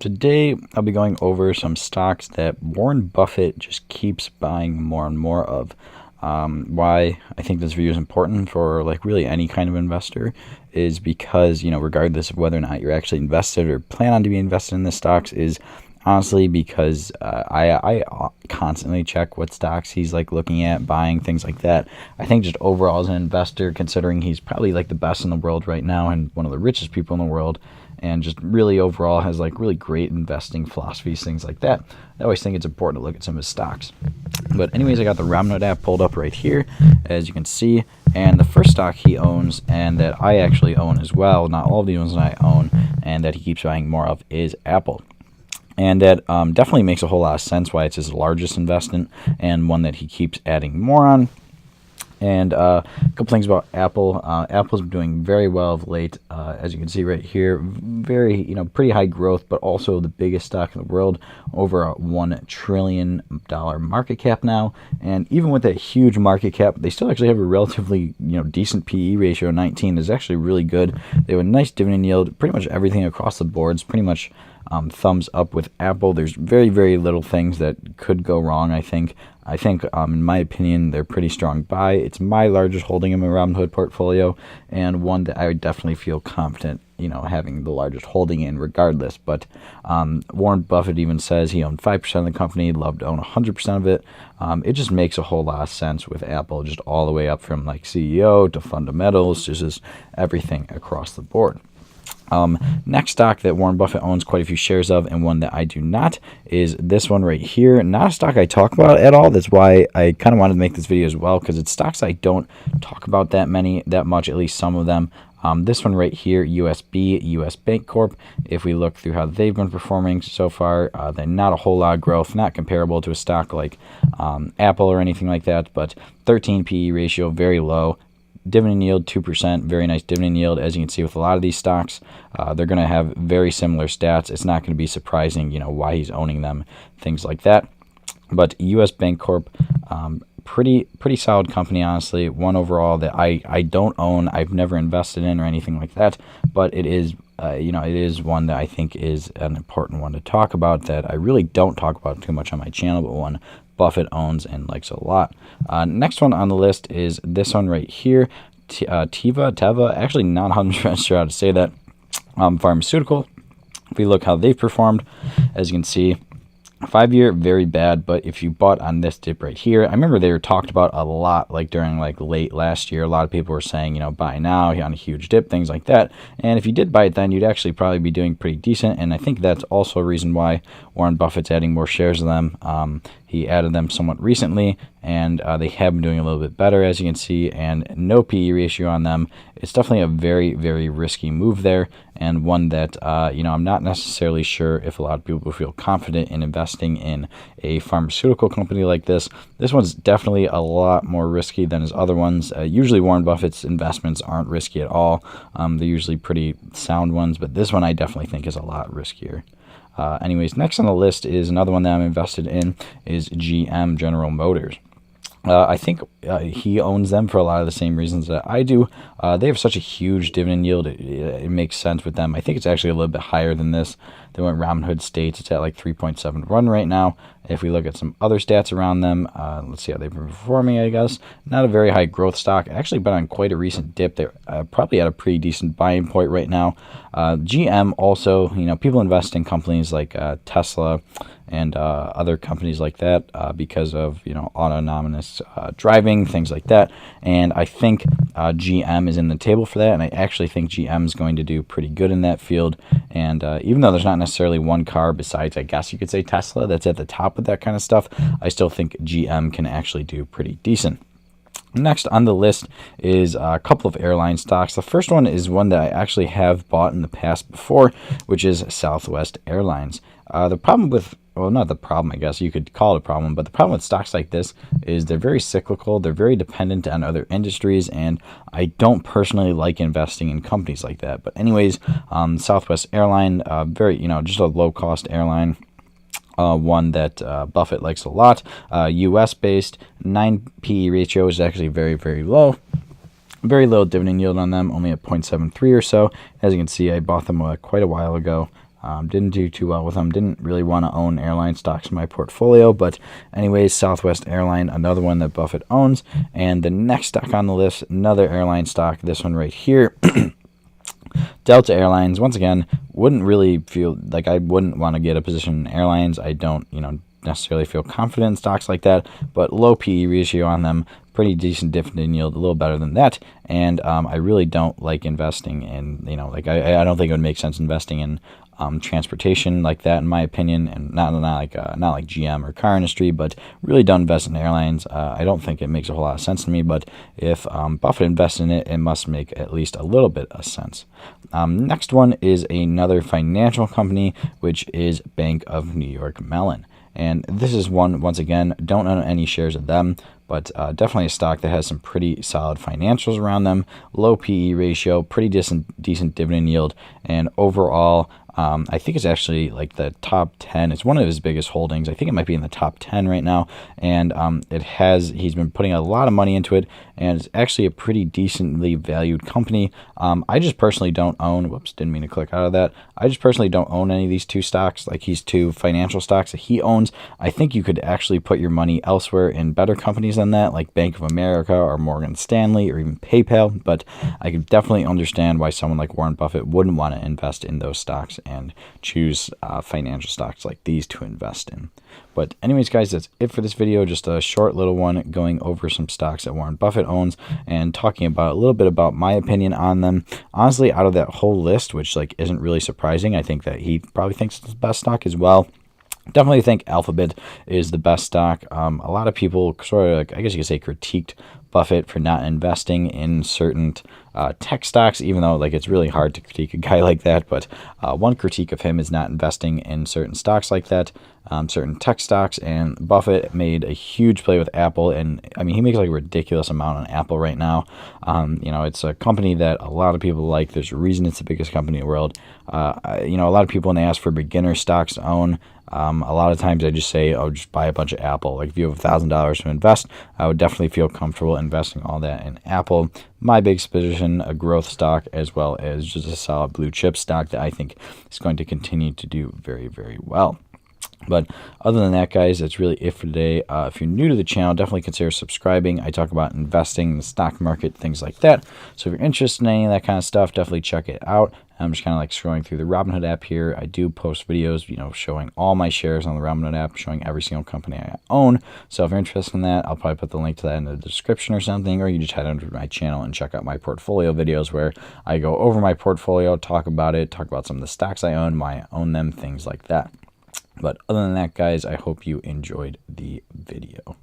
Today I'll be going over some stocks that Warren Buffett just keeps buying more and more of. Why I think this video is important for like really any kind of investor is because, regardless of whether or not you're actually invested or plan on to be invested in the stocks, is honestly because I constantly check what stocks he's like looking at, buying, things like that. I think just overall as an investor, considering he's probably like the best in the world right now and one of the richest people in the world, and just really overall has like really great investing philosophies, things like that, I always think it's important to look at some of his stocks. But anyways, I got the Robinhood app pulled up right here, as you can see, and the first stock he owns, and that I actually own as well, not all of the ones that I own, and that he keeps buying more of, is Apple. And that definitely makes a whole lot of sense why it's his largest investment and one that he keeps adding more on. And a couple things about Apple. Apple's been doing very well of late, as you can see right here. Very, pretty high growth, but also the biggest stock in the world, over a $1 trillion market cap now. And even with that huge market cap, they still actually have a relatively, decent PE ratio. 19 is actually really good. They have a nice dividend yield. Pretty much everything across the board is pretty much thumbs up with Apple. There's very, very little things that could go wrong, I think. In my opinion, they're pretty strong buy. It's my largest holding in my Robinhood portfolio, and one that I would definitely feel confident, having the largest holding in regardless. But Warren Buffett even says he owned 5% of the company, loved to own 100% of it. It just makes a whole lot of sense with Apple, just all the way up from like CEO to fundamentals, just everything across the board. Next stock that Warren Buffett owns quite a few shares of, and one that I do not, is this one right here. Not a stock I talk about at all. That's why I kind of wanted to make this video as well, because it's stocks I don't talk about that much, at least some of them. This one right here, USB, US Bank Corp. If we look through how they've been performing so far, they're not a whole lot of growth, not comparable to a stock like Apple or anything like that, but 13 PE ratio, very low. Dividend yield 2%, very nice dividend yield. As you can see with a lot of these stocks, they're going to have very similar stats. It's not going to be surprising, why he's owning them, things like that. But US Bank Corp, pretty solid company, honestly. One overall that I don't own, I've never invested in or anything like that, but it is it is one that I think is an important one to talk about that I really don't talk about too much on my channel, but one Buffett owns and likes a lot. Next one on the list is this one right here, Teva, actually not 100% sure how to say that, pharmaceutical. If we look how they've performed, as you can see, 5-year, very bad, but if you bought on this dip right here, I remember they were talked about a lot, like during like late last year. A lot of people were saying, buy now on a huge dip, things like that. And if you did buy it then, you'd actually probably be doing pretty decent. And I think that's also a reason why Warren Buffett's adding more shares of them. He added them somewhat recently, and they have been doing a little bit better, as you can see, and no PE ratio on them. It's definitely a very, very risky move there, and one that, I'm not necessarily sure if a lot of people feel confident in investing in a pharmaceutical company like this. This one's definitely a lot more risky than his other ones. Usually Warren Buffett's investments aren't risky at all. They're usually pretty sound ones, but this one I definitely think is a lot riskier. Anyways, next on the list is another one that I'm invested in, is GM, General Motors. I think he owns them for a lot of the same reasons that I do. They have such a huge dividend yield. It makes sense with them. I think it's actually a little bit higher than this. They went Robinhood states. It's at like 3.71 right now. If we look at some other stats around them, let's see how they've been performing, I guess. Not a very high growth stock. Actually been on quite a recent dip. They're probably at a pretty decent buying point right now. GM also, people invest in companies like Tesla and other companies like that because of, autonomous driving, things like that. And I think GM is in the table for that, and I actually think GM is going to do pretty good in that field. And even though there's not necessarily one car besides, I guess you could say, Tesla that's at the top with that kind of stuff, I still think GM can actually do pretty decent. Next on the list is a couple of airline stocks. The first one is one that I actually have bought in the past before, which is Southwest Airlines. The problem with, well, not the problem, I guess you could call it a problem, but the problem with stocks like this is they're very cyclical, they're very dependent on other industries, and I don't personally like investing in companies like that. But anyways, Southwest Airline, very, just a low-cost airline. One that Buffett likes a lot, US based, 9 PE ratio is actually very, very low. Very low dividend yield on them, only at 0.73 or so. As you can see, I bought them quite a while ago. Didn't do too well with them. Didn't really want to own airline stocks in my portfolio. But anyways, Southwest Airline, another one that Buffett owns. And the next stock on the list, another airline stock, this one right here. Delta Airlines, once again, wouldn't really feel like I wouldn't want to get a position in airlines. I don't, necessarily feel confident in stocks like that, but low PE ratio on them, pretty decent dividend yield, a little better than that. And I really don't like investing in, I don't think it would make sense investing in transportation like that, in my opinion, and not like GM or car industry, but really don't invest in airlines. I don't think it makes a whole lot of sense to me, but if Buffett invests in it, it must make at least a little bit of sense. Next one is another financial company, which is Bank of New York Mellon. And this is one, once again, don't own any shares of them, but definitely a stock that has some pretty solid financials around them, low PE ratio, pretty decent dividend yield, and overall, I think it's actually like the top 10. It's one of his biggest holdings. I think it might be in the top 10 right now, and he's been putting a lot of money into it, and it's actually a pretty decently valued company. I just personally don't own, didn't mean to click out of that. I just personally don't own any of these two stocks, like these two financial stocks that he owns. I think you could actually put your money elsewhere in better companies than that, like Bank of America or Morgan Stanley or even PayPal, but I could definitely understand why someone like Warren Buffett wouldn't want to invest in those stocks and choose financial stocks like these to invest in. But anyways, guys, that's it for this video. Just a short little one going over some stocks that Warren Buffett owns and talking about a little bit about my opinion on them. Honestly, out of that whole list, which isn't really surprising, I think that he probably thinks it's the best stock as well. Definitely think Alphabet is the best stock. A lot of people sort of, I guess you could say, critiqued Buffett for not investing in certain tech stocks, even though it's really hard to critique a guy like that. But one critique of him is not investing in certain stocks like that, certain tech stocks. And Buffett made a huge play with Apple, and I mean he makes a ridiculous amount on Apple right now. It's a company that a lot of people like. There's a reason it's the biggest company in the world. A lot of people, when they ask for beginner stocks to own, a lot of times I just say, just buy a bunch of Apple. Like if you have $1,000 to invest, I would definitely feel comfortable investing all that in Apple. My biggest position, a growth stock, as well as just a solid blue chip stock that I think is going to continue to do very, very well. But other than that, guys, that's really it for today. If you're new to the channel, definitely consider subscribing. I talk about investing in the stock market, things like that. So if you're interested in any of that kind of stuff, definitely check it out. I'm just kind of scrolling through the Robinhood app here. I do post videos, showing all my shares on the Robinhood app, showing every single company I own. So if you're interested in that, I'll probably put the link to that in the description or something, or you just head over to my channel and check out my portfolio videos where I go over my portfolio, talk about it, talk about some of the stocks I own, why I own them, things like that. But other than that, guys, I hope you enjoyed the video.